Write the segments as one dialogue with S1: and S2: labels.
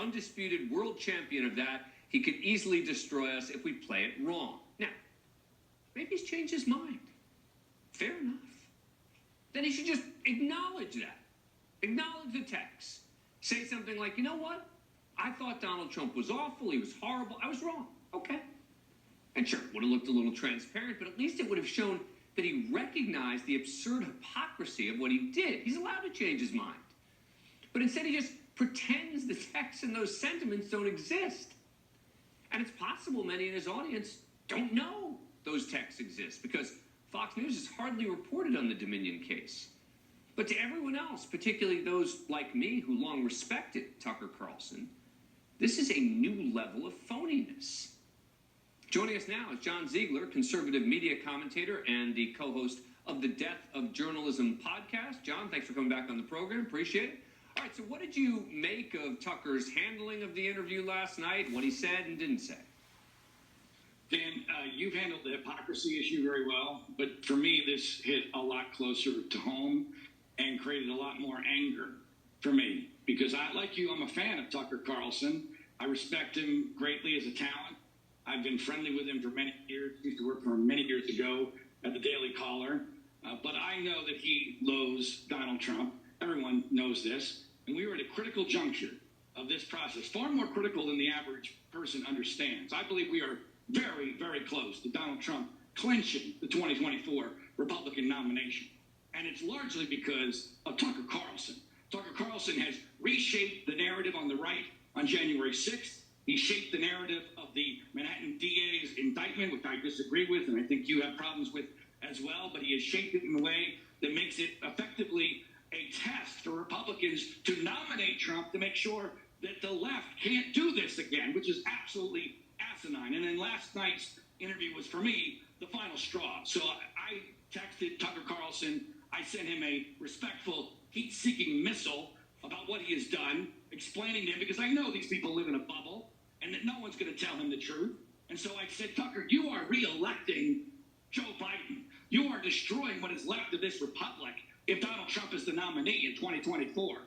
S1: undisputed world champion of that. He could easily destroy us if we play it wrong. Now, maybe he's changed his mind. Fair enough. Then he should just acknowledge that. Acknowledge the text. Say something like, you know what? I thought Donald Trump was awful. He was horrible. I was wrong. Okay. And sure, it would have looked a little transparent, but at least it would have shown that he recognized the absurd hypocrisy of what he did. He's allowed to change his mind. But instead, he just pretends the text and those sentiments don't exist. And it's possible many in his audience don't know those texts exist because Fox News has hardly reported on the Dominion case. But to everyone else, particularly those like me who long respected Tucker Carlson, this is a new level of phoniness. Joining us now is John Ziegler, conservative media commentator and the co-host of the Death of Journalism podcast. John, thanks for coming back on the program. Appreciate it. All right, so what did you make of Tucker's handling of the interview last night, what he said and didn't say?
S2: Dan, you've handled the hypocrisy issue very well, but for me, this hit a lot closer to home and created a lot more anger for me because like you, I'm a fan of Tucker Carlson. I respect him greatly as a talent. I've been friendly with him for many years. Used to work for him many years ago at the Daily Caller. But I know that he loathes Donald Trump. Everyone knows this. And we are at a critical juncture of this process, far more critical than the average person understands. I believe we are very, very close to Donald Trump clinching the 2024 Republican nomination. And it's largely because of Tucker Carlson. Tucker Carlson has reshaped the narrative on the right on January 6th. He shaped the narrative of the Manhattan DA's indictment, which I disagree with, and I think you have problems with as well. But he has shaped it in a way that makes it effectively a test for Republicans to nominate Trump to make sure that the left can't do this again, which is absolutely asinine. And then last night's interview was, for me, the final straw. So I texted Tucker Carlson. I sent him a respectful, heat-seeking missile about what he has done, explaining to him, because I know these people live in a bubble and that no one's going to tell him the truth. And so I said, Tucker, you are re-electing Joe Biden. You are destroying what is left of this republic if Donald Trump is the nominee in 2024.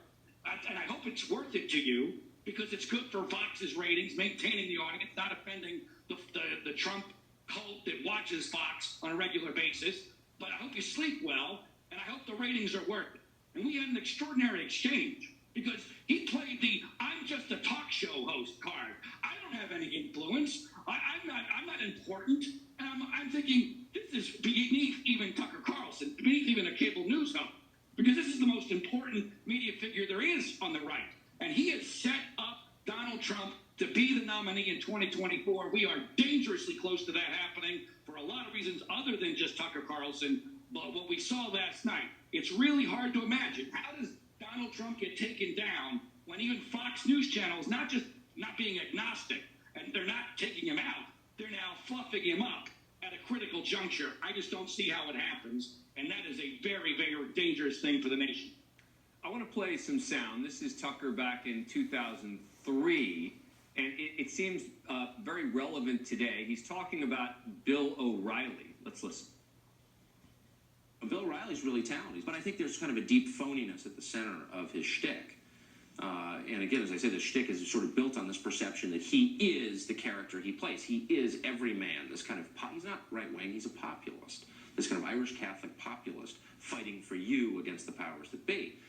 S2: And I hope it's worth it to you because it's good for Fox's ratings, maintaining the audience, not offending the Trump cult that watches Fox on a regular basis. But I hope you sleep well, and I hope the ratings are worth it. And we had an extraordinary exchange because he played the "I'm just a talk show host" card. I don't have any influence. I'm not important. And I'm thinking this is beneath even Tucker Carlson, beneath even a cable news host, because this is the most important media figure there is on the right. And he has set up Donald Trump to be the nominee in 2024. We are dangerously close to that happening for a lot of reasons other than just Tucker Carlson. But what we saw last night, it's really hard to imagine. How does Donald Trump get taken down when even Fox News Channel is not just not being agnostic and they're not taking him out, they're now fluffing him up at a critical juncture? I just don't see how it happens. And that is a very, very dangerous thing for the nation.
S1: I want to play some sound. This is Tucker back in 2003, and it seems very relevant today. He's talking about Bill O'Reilly. Let's listen.
S3: Bill O'Reilly's really talented, but I think there's kind of a deep phoniness at the center of his shtick. And again, as I said, the shtick is sort of built on this perception that he is the character he plays. He is every man, this kind of, he's not right-wing, he's a populist. This kind of Irish Catholic populist fighting for you against the powers that be.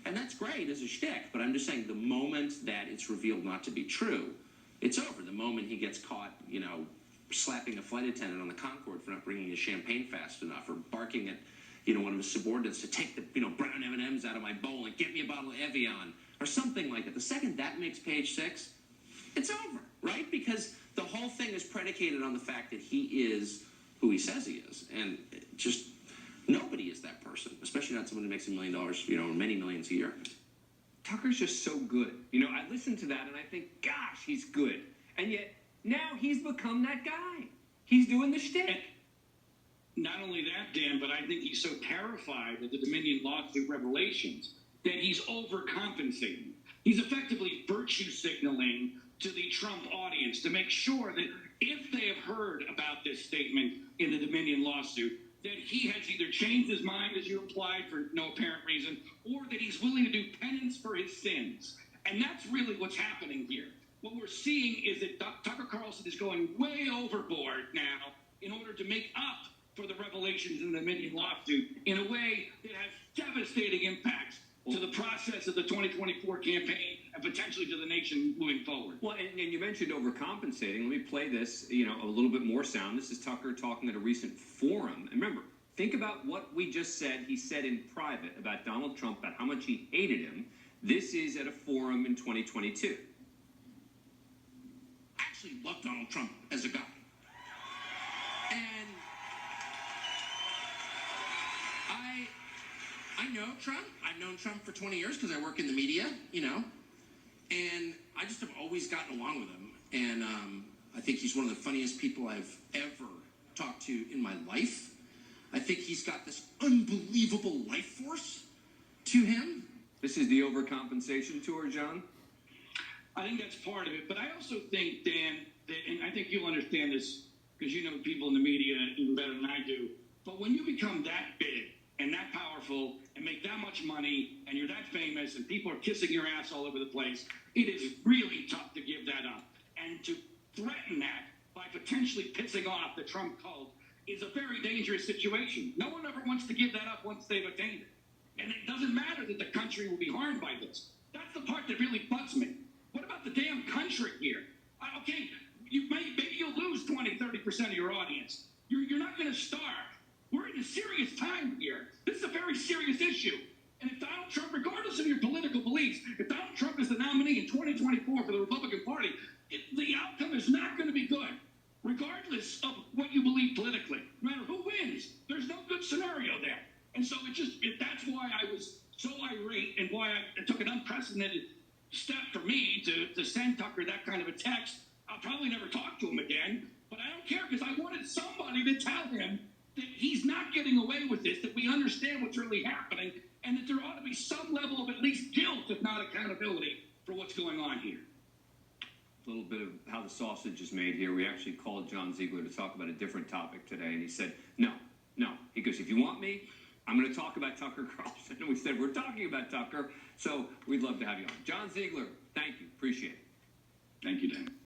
S3: And that's great as a shtick, but I'm just saying the moment that it's revealed not to be true, it's over. The moment he gets caught, slapping a flight attendant on the Concorde for not bringing his champagne fast enough, or barking at, one of his subordinates to take the, brown M&Ms out of my bowl and get me a bottle of Evian, or something like that. The second that makes page 6, it's over, right? Because the whole thing is predicated on the fact that he is who he says he is. And just nobody is that person, especially not someone who makes $1 million, or many millions a year.
S1: Tucker's just so good. I listen to that and I think, gosh, he's good. And yet now he's become that guy. He's doing the shtick.
S2: And not only that, Dan, but I think he's so terrified of the Dominion lawsuit revelations that he's overcompensating. He's effectively virtue signaling to the Trump audience to make sure that if they have heard about this statement in the Dominion lawsuit, that he has either changed his mind, as you implied, for no apparent reason, or that he's willing to do penance for his sins. And that's really what's happening here. what we're seeing is that Tucker Carlson is going way overboard now in order to make up for the revelations in the Dominion lawsuit in a way that has devastating impacts to the process of the 2024 campaign and potentially to the nation moving forward.
S1: Well, and you mentioned overcompensating. Let me play this, a little bit more sound. This is Tucker talking at a recent forum. And remember, think about what we just said. He said in private about Donald Trump, about how much he hated him. This is at a forum in 2022.
S3: I actually love Donald Trump as a guy. And I know Trump. I've known Trump for 20 years because I work in the media, and I just have always gotten along with him. And I think he's one of the funniest people I've ever talked to in my life. I think he's got this unbelievable life force to him.
S1: This is the overcompensation tour, John?
S2: I think that's part of it. But I also think, Dan, that, and I think you'll understand this because you know people in the media even better than I do, but when you become that big and that powerful and make that much money and you're that famous and people are kissing your ass all over the place, it is really tough to give that up. And to threaten that by potentially pissing off the Trump cult is a very dangerous situation. No one ever wants to give that up once they've attained it. And it doesn't matter that the country will be harmed by this. That's the part that really bugs me. What about the damn country here? Okay, maybe you'll lose 20, 30% of your audience. You're not going to starve. We're in a serious time here. This is a very serious issue. And if Donald Trump, regardless of your political beliefs, if Donald Trump is the nominee in 2024 for the Republican Party, the outcome is not going to be good, regardless of what you believe politically. No matter who wins, there's no good scenario there. And so that's why I was so irate and why I took an unprecedented step for me to send Tucker that kind of a text. I'll probably never talk to him again, but I don't care because I wanted somebody to tell him that he's not getting away with this, that we understand what's really happening, and that there ought to be some level of at least guilt, if not accountability, for what's going on here.
S1: A little bit of how the sausage is made here. We actually called John Ziegler to talk about a different topic today, and he said, no. He goes, if you want me, I'm going to talk about Tucker Carlson. And we said, we're talking about Tucker, so we'd love to have you on. John Ziegler, thank you. Appreciate it.
S2: Thank you, Dan.